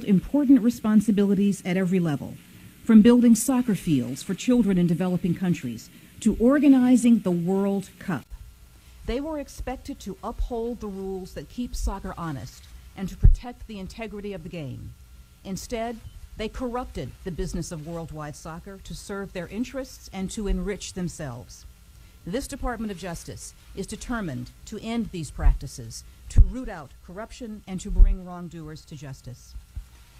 important responsibilities at every level, from building soccer fields for children in developing countries to organizing the World Cup. They were expected to uphold the rules that keep soccer honest and to protect the integrity of the game. Instead, they corrupted the business of worldwide soccer to serve their interests and to enrich themselves. This Department of Justice is determined to end these practices, to root out corruption, and to bring wrongdoers to justice.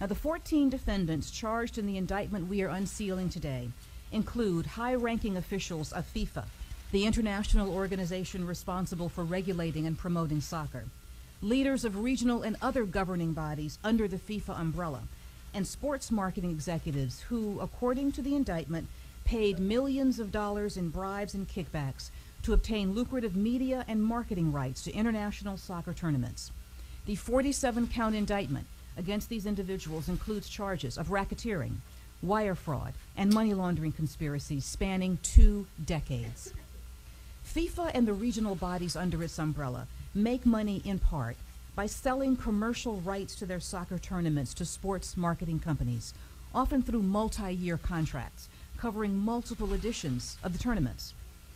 Now, the 14 defendants charged in the indictment we are unsealing today include high-ranking officials of FIFA, the international organization responsible for regulating and promoting soccer, leaders of regional and other governing bodies under the FIFA umbrella, and sports marketing executives who, according to the indictment, paid millions of dollars in bribes and kickbacks to obtain lucrative media and marketing rights to international soccer tournaments. The 47-count indictment against these individuals includes charges of racketeering, wire fraud, and money laundering conspiracies spanning 2 decades. FIFA and the regional bodies under its umbrella make money in part by selling commercial rights to their soccer tournaments to sports marketing companies, often through multi-year contracts covering multiple editions of the tournaments.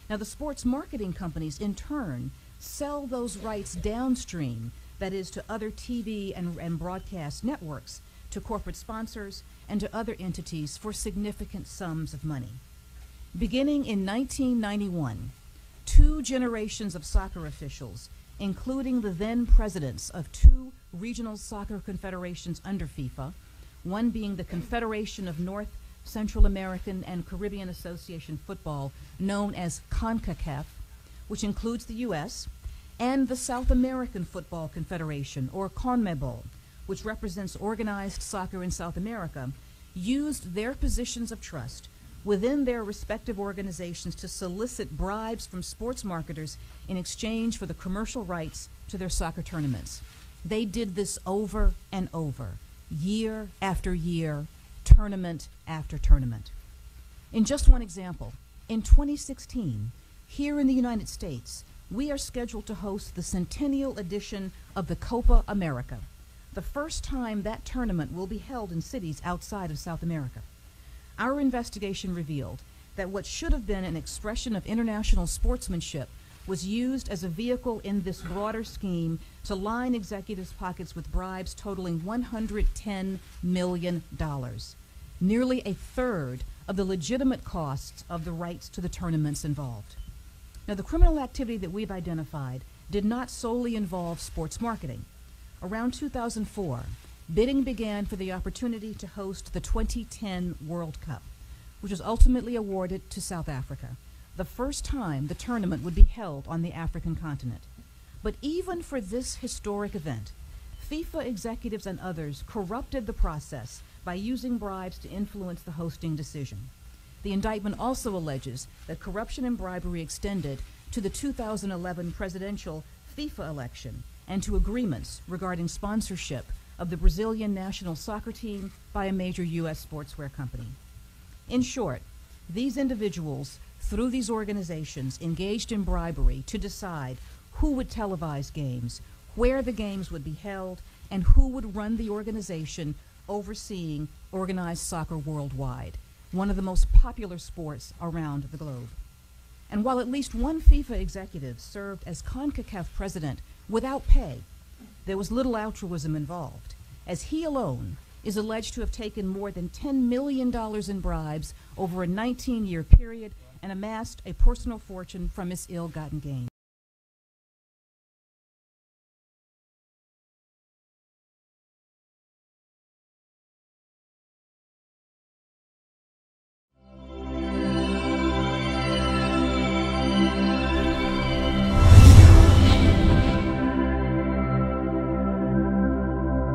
Now, the sports marketing companies, in turn, sell those rights downstream, that is, to other TV and broadcast networks, to corporate sponsors, and to other entities for significant sums of money. Beginning in 1991, 2 generations of soccer officials, including the then presidents of 2 regional soccer confederations under FIFA, one being the Confederation of North, Central American, and Caribbean Association Football, known as CONCACAF, which includes the U.S., and the South American Football Confederation, or CONMEBOL, which represents organized soccer in South America, used their positions of trust within their respective organizations to solicit bribes from sports marketers in exchange for the commercial rights to their soccer tournaments. They did this over and over, year after year, tournament after tournament. In just one example, in 2016, here in the United States, we are scheduled to host the centennial edition of the Copa America, the first time that tournament will be held in cities outside of South America. Our investigation revealed that what should have been an expression of international sportsmanship was used as a vehicle in this broader scheme to line executives' pockets with bribes totaling $110 million, nearly a third of the legitimate costs of the rights to the tournaments involved. Now, the criminal activity that we've identified did not solely involve sports marketing. Around 2004, bidding began for the opportunity to host the 2010 World Cup, which was ultimately awarded to South Africa, the first time the tournament would be held on the African continent. But even for this historic event, FIFA executives and others corrupted the process by using bribes to influence the hosting decision. The indictment also alleges that corruption and bribery extended to the 2011 presidential FIFA election and to agreements regarding sponsorship of the Brazilian national soccer team by a major U.S. sportswear company. In short, these individuals, through these organizations, engaged in bribery to decide who would televise games, where the games would be held, and who would run the organization overseeing organized soccer worldwide, one of the most popular sports around the globe. And while at least one FIFA executive served as CONCACAF president without pay, there was little altruism involved, as he alone is alleged to have taken more than $10 million in bribes over a 19-year period and amassed a personal fortune from his ill-gotten gains.